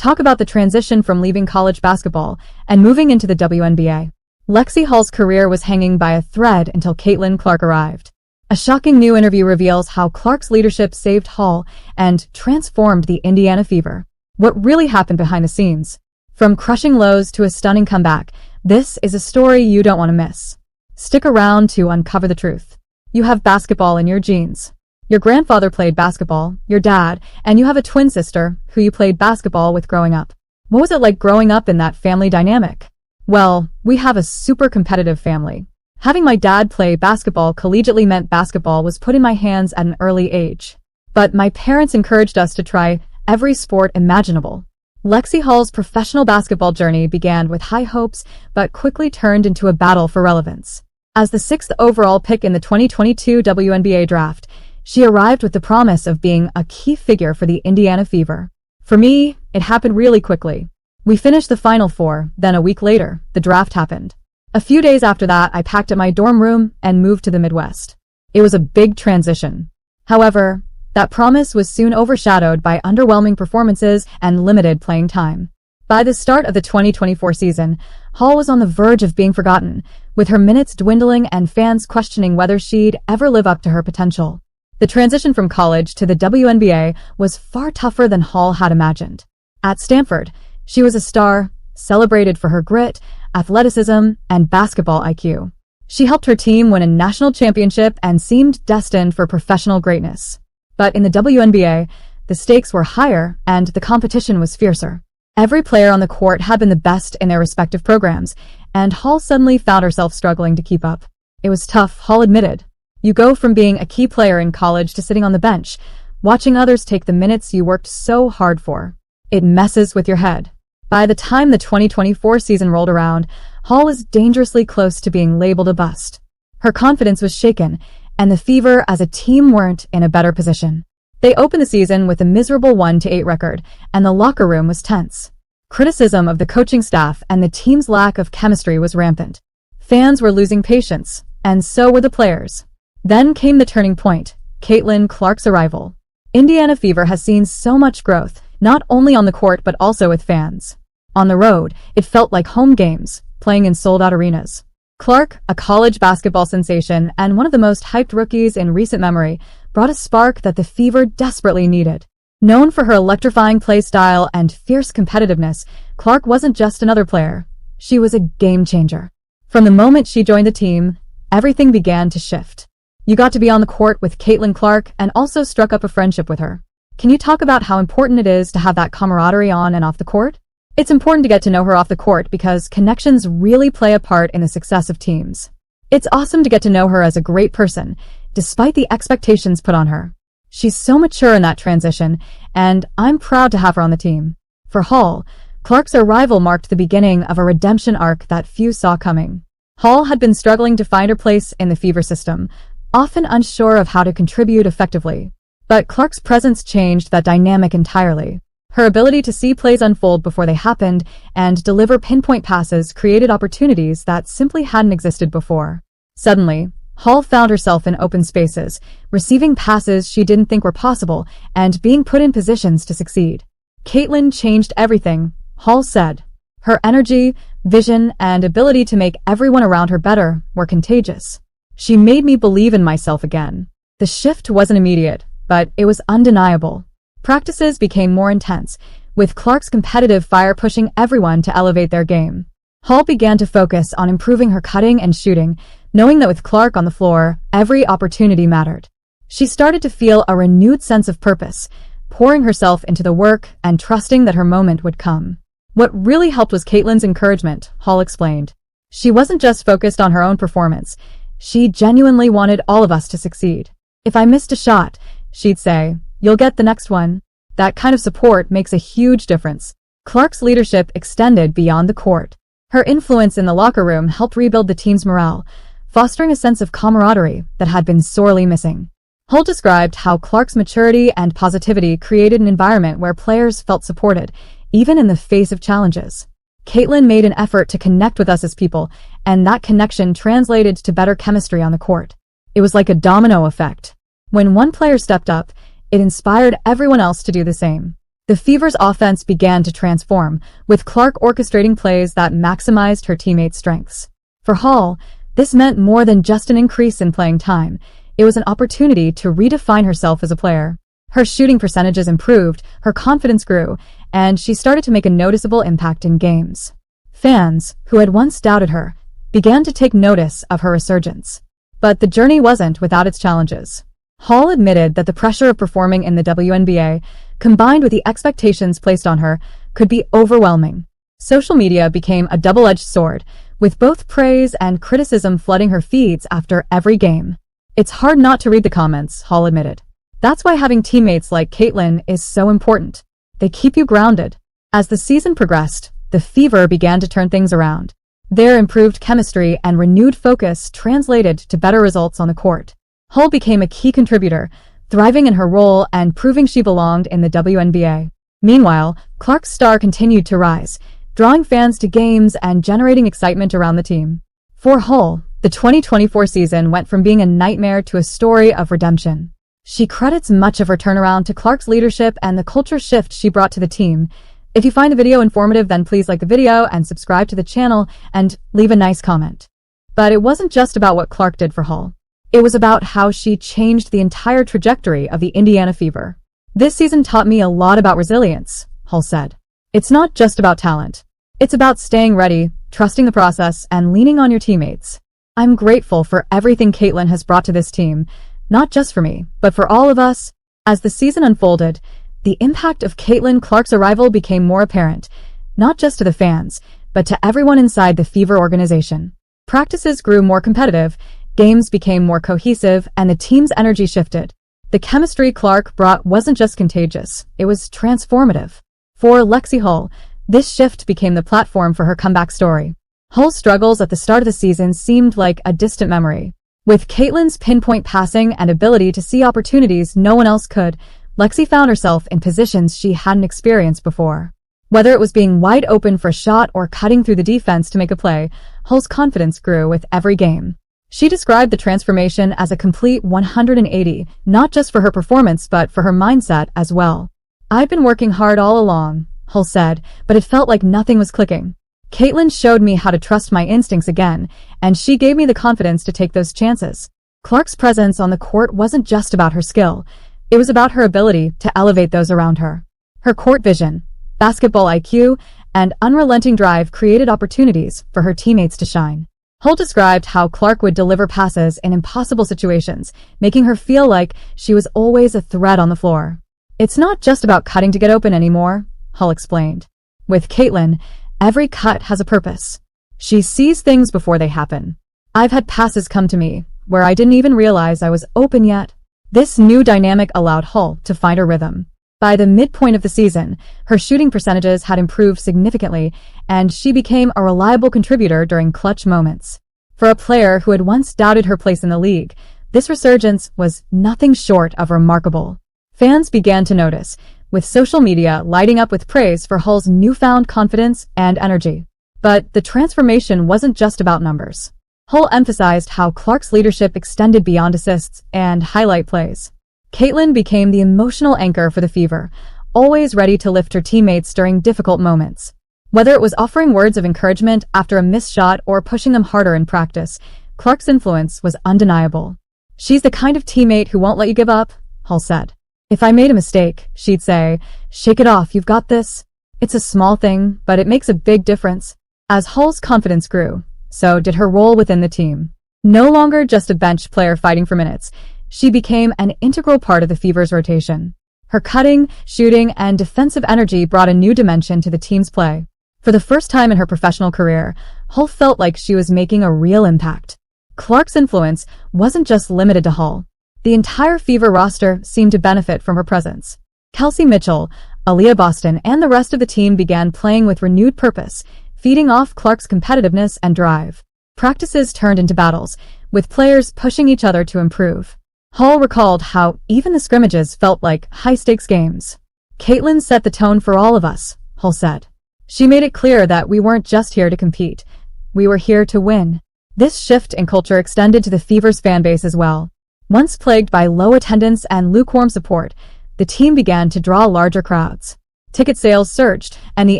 talk about the transition from leaving college basketball and moving into the WNBA. Lexie Hall's career was hanging by a thread until Caitlin Clark arrived. A shocking new interview reveals how Clark's leadership saved Hall and transformed the Indiana Fever. What really happened behind the scenes? From crushing lows to a stunning comeback, this is a story you don't want to miss. Stick around to uncover the truth. You have basketball in your genes. Your grandfather played basketball, your dad, and you have a twin sister who you played basketball with growing up. What was it like growing up in that family dynamic? Well, we have a super competitive family. Having my dad play basketball collegiately meant basketball was put in my hands at an early age. But my parents encouraged us to try every sport imaginable. Lexie Hall's professional basketball journey began with high hopes, but quickly turned into a battle for relevance. As the 6th overall pick in the 2022 WNBA draft, she arrived with the promise of being a key figure for the Indiana Fever. For me, it happened really quickly. We finished the Final Four, then a week later, the draft happened. A few days after that, I packed up my dorm room and moved to the Midwest. It was a big transition. However, that promise was soon overshadowed by underwhelming performances and limited playing time. By the start of the 2024 season, Hall was on the verge of being forgotten, with her minutes dwindling and fans questioning whether she'd ever live up to her potential. The transition from college to the WNBA was far tougher than Hall had imagined. At Stanford, she was a star, celebrated for her grit, athleticism, and basketball IQ. She helped her team win a national championship and seemed destined for professional greatness. But in the WNBA, the stakes were higher and the competition was fiercer. Every player on the court had been the best in their respective programs, and Hall suddenly found herself struggling to keep up. It was tough, Hall admitted. You go from being a key player in college to sitting on the bench, watching others take the minutes you worked so hard for. It messes with your head. By the time the 2024 season rolled around, Hall was dangerously close to being labeled a bust. Her confidence was shaken, and the Fever as a team weren't in a better position. They opened the season with a miserable 1-8 record, and the locker room was tense. Criticism of the coaching staff and the team's lack of chemistry was rampant. Fans were losing patience, and so were the players. Then came the turning point, Caitlin Clark's arrival. Indiana Fever has seen so much growth, not only on the court but also with fans. On the road, it felt like home games, playing in sold-out arenas. Clark, a college basketball sensation and one of the most hyped rookies in recent memory, brought a spark that the Fever desperately needed. Known for her electrifying play style and fierce competitiveness, Clark wasn't just another player. She was a game changer. From the moment she joined the team, everything began to shift. You got to be on the court with Caitlin Clark and also struck up a friendship with her. Can you talk about how important it is to have that camaraderie on and off the court? It's important to get to know her off the court because connections really play a part in the success of teams. It's awesome to get to know her as a great person, despite the expectations put on her. She's so mature in that transition, and I'm proud to have her on the team. For Hall, Clark's arrival marked the beginning of a redemption arc that few saw coming. Hall had been struggling to find her place in the Fever system, often unsure of how to contribute effectively. But Clark's presence changed that dynamic entirely. Her ability to see plays unfold before they happened and deliver pinpoint passes created opportunities that simply hadn't existed before. Suddenly, Hall found herself in open spaces, receiving passes she didn't think were possible and being put in positions to succeed. Caitlin changed everything, Hall said. Her energy, vision, and ability to make everyone around her better were contagious. She made me believe in myself again. The shift wasn't immediate, but it was undeniable. Practices became more intense, with Clark's competitive fire pushing everyone to elevate their game. Hall began to focus on improving her cutting and shooting, knowing that with Clark on the floor, every opportunity mattered. She started to feel a renewed sense of purpose, pouring herself into the work and trusting that her moment would come. What really helped was Caitlin's encouragement, Hall explained. She wasn't just focused on her own performance. She genuinely wanted all of us to succeed. If I missed a shot, she'd say, "You'll get the next one." That kind of support makes a huge difference. Clark's leadership extended beyond the court. Her influence in the locker room helped rebuild the team's morale, fostering a sense of camaraderie that had been sorely missing. Holt described how Clark's maturity and positivity created an environment where players felt supported, even in the face of challenges. Caitlin made an effort to connect with us as people, and that connection translated to better chemistry on the court. It was like a domino effect. When one player stepped up, it inspired everyone else to do the same. The Fever's offense began to transform, with Clark orchestrating plays that maximized her teammates' strengths. For Hall, this meant more than just an increase in playing time. It was an opportunity to redefine herself as a player. Her shooting percentages improved, her confidence grew, and she started to make a noticeable impact in games. Fans, who had once doubted her, began to take notice of her resurgence. But the journey wasn't without its challenges. Hall admitted that the pressure of performing in the WNBA, combined with the expectations placed on her, could be overwhelming. Social media became a double-edged sword, with both praise and criticism flooding her feeds after every game. It's hard not to read the comments, Hall admitted. That's why having teammates like Caitlin is so important. They keep you grounded. As the season progressed, the Fever began to turn things around. Their improved chemistry and renewed focus translated to better results on the court. Hull became a key contributor, thriving in her role and proving she belonged in the WNBA. Meanwhile, Clark's star continued to rise, drawing fans to games and generating excitement around the team. For Hull, the 2024 season went from being a nightmare to a story of redemption. She credits much of her turnaround to Clark's leadership and the culture shift she brought to the team. If you find the video informative, then please like the video and subscribe to the channel and leave a nice comment. But it wasn't just about what Clark did for Hull. It was about how she changed the entire trajectory of the Indiana Fever. This season taught me a lot about resilience, Hull said. It's not just about talent. It's about staying ready, trusting the process, and leaning on your teammates. I'm grateful for everything Caitlin has brought to this team, not just for me, but for all of us. As the season unfolded, the impact of Caitlin Clark's arrival became more apparent, not just to the fans, but to everyone inside the Fever organization. Practices grew more competitive, games became more cohesive, and the team's energy shifted. The chemistry Clark brought wasn't just contagious, it was transformative. For Lexie Hull, this shift became the platform for her comeback story. Hull's struggles at the start of the season seemed like a distant memory. With Caitlin's pinpoint passing and ability to see opportunities no one else could, Lexie found herself in positions she hadn't experienced before. Whether it was being wide open for a shot or cutting through the defense to make a play, Hull's confidence grew with every game. She described the transformation as a complete 180, not just for her performance but for her mindset as well. I'd been working hard all along, Hull said, but it felt like nothing was clicking. Caitlin showed me how to trust my instincts again, and she gave me the confidence to take those chances. Clark's presence on the court wasn't just about her skill. It was about her ability to elevate those around her. Her court vision, basketball IQ, and unrelenting drive created opportunities for her teammates to shine. Hull described how Clark would deliver passes in impossible situations, making her feel like she was always a threat on the floor. It's not just about cutting to get open anymore, Hull explained. With Caitlin, every cut has a purpose. She sees things before they happen. I've had passes come to me where I didn't even realize I was open yet. This new dynamic allowed Hull to find her rhythm. By the midpoint of the season, her shooting percentages had improved significantly, and she became a reliable contributor during clutch moments. For a player who had once doubted her place in the league, this resurgence was nothing short of remarkable. Fans began to notice, with social media lighting up with praise for Hull's newfound confidence and energy. But the transformation wasn't just about numbers. Hull emphasized how Clark's leadership extended beyond assists and highlight plays. Caitlin became the emotional anchor for the Fever, always ready to lift her teammates during difficult moments. Whether it was offering words of encouragement after a missed shot or pushing them harder in practice, Clark's influence was undeniable. She's the kind of teammate who won't let you give up, Hull said. If I made a mistake, she'd say, "Shake it off, you've got this." It's a small thing, but it makes a big difference. As Hull's confidence grew, so did her role within the team. No longer just a bench player fighting for minutes, she became an integral part of the Fever's rotation. Her cutting, shooting, and defensive energy brought a new dimension to the team's play. For the first time in her professional career, Hull felt like she was making a real impact. Clark's influence wasn't just limited to Hull. The entire Fever roster seemed to benefit from her presence. Kelsey Mitchell, Aaliyah Boston, and the rest of the team began playing with renewed purpose, feeding off Clark's competitiveness and drive. Practices turned into battles, with players pushing each other to improve. Hull recalled how even the scrimmages felt like high-stakes games. Caitlin set the tone for all of us, Hull said. She made it clear that we weren't just here to compete. We were here to win. This shift in culture extended to the Fever's fan base as well. Once plagued by low attendance and lukewarm support, the team began to draw larger crowds. Ticket sales surged, and the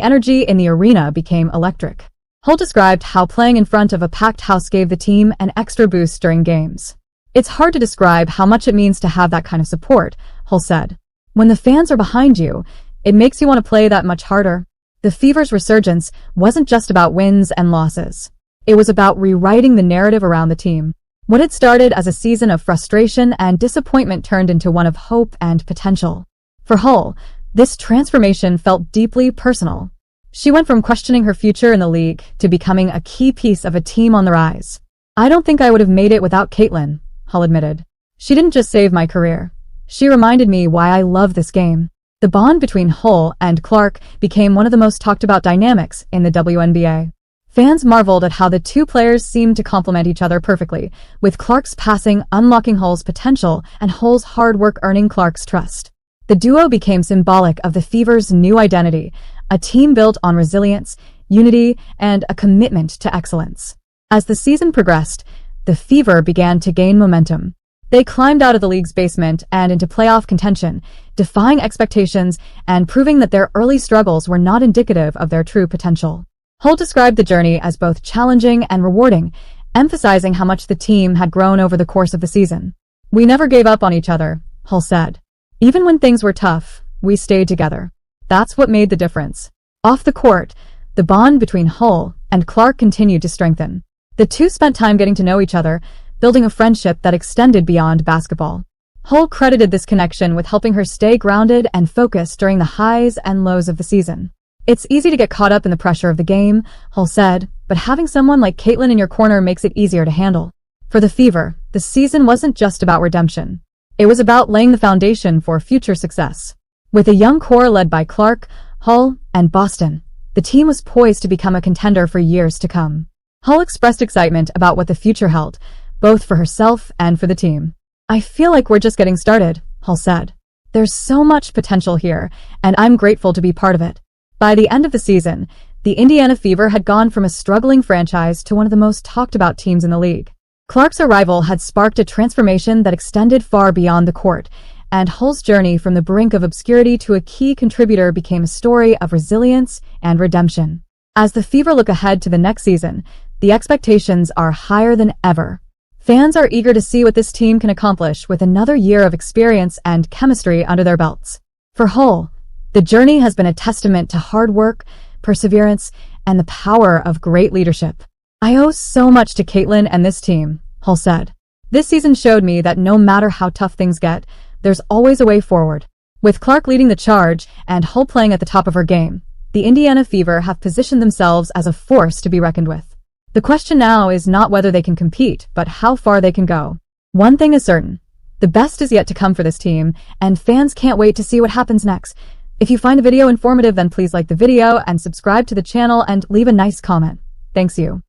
energy in the arena became electric. Hull described how playing in front of a packed house gave the team an extra boost during games. "It's hard to describe how much it means to have that kind of support," Hull said. "When the fans are behind you, it makes you want to play that much harder." The Fever's resurgence wasn't just about wins and losses. It was about rewriting the narrative around the team. What had started as a season of frustration and disappointment turned into one of hope and potential. For Hull, this transformation felt deeply personal. She went from questioning her future in the league to becoming a key piece of a team on the rise. "I don't think I would have made it without Caitlin," Hull admitted. "She didn't just save my career. She reminded me why I love this game." The bond between Hull and Clark became one of the most talked about dynamics in the WNBA. Fans marveled at how the two players seemed to complement each other perfectly, with Clark's passing unlocking Hull's potential and Hull's hard work earning Clark's trust. The duo became symbolic of the Fever's new identity, a team built on resilience, unity, and a commitment to excellence. As the season progressed, the Fever began to gain momentum. They climbed out of the league's basement and into playoff contention, defying expectations and proving that their early struggles were not indicative of their true potential. Hull described the journey as both challenging and rewarding, emphasizing how much the team had grown over the course of the season. "We never gave up on each other," Hull said. "Even when things were tough, we stayed together. That's what made the difference." Off the court, the bond between Hull and Clark continued to strengthen. The two spent time getting to know each other, building a friendship that extended beyond basketball. Hull credited this connection with helping her stay grounded and focused during the highs and lows of the season. "It's easy to get caught up in the pressure of the game," Hull said, "but having someone like Caitlin in your corner makes it easier to handle." For the Fever, the season wasn't just about redemption. It was about laying the foundation for future success. With a young core led by Clark, Hull, and Boston, the team was poised to become a contender for years to come. Hull expressed excitement about what the future held, both for herself and for the team. "I feel like we're just getting started," Hull said. "There's so much potential here, and I'm grateful to be part of it." By the end of the season, the Indiana Fever had gone from a struggling franchise to one of the most talked about teams in the league. Clark's arrival had sparked a transformation that extended far beyond the court, and Hull's journey from the brink of obscurity to a key contributor became a story of resilience and redemption. As the Fever look ahead to the next season, the expectations are higher than ever. Fans are eager to see what this team can accomplish with another year of experience and chemistry under their belts. For Hull, the journey has been a testament to hard work, perseverance, and the power of great leadership. "I owe so much to Caitlin and this team," Hull said. "This season showed me that no matter how tough things get, there's always a way forward." With Clark leading the charge and Hull playing at the top of her game, the Indiana Fever have positioned themselves as a force to be reckoned with. The question now is not whether they can compete, but how far they can go. One thing is certain. The best is yet to come for this team, and fans can't wait to see what happens next. If you find the video informative, then please like the video and subscribe to the channel and leave a nice comment. Thanks you.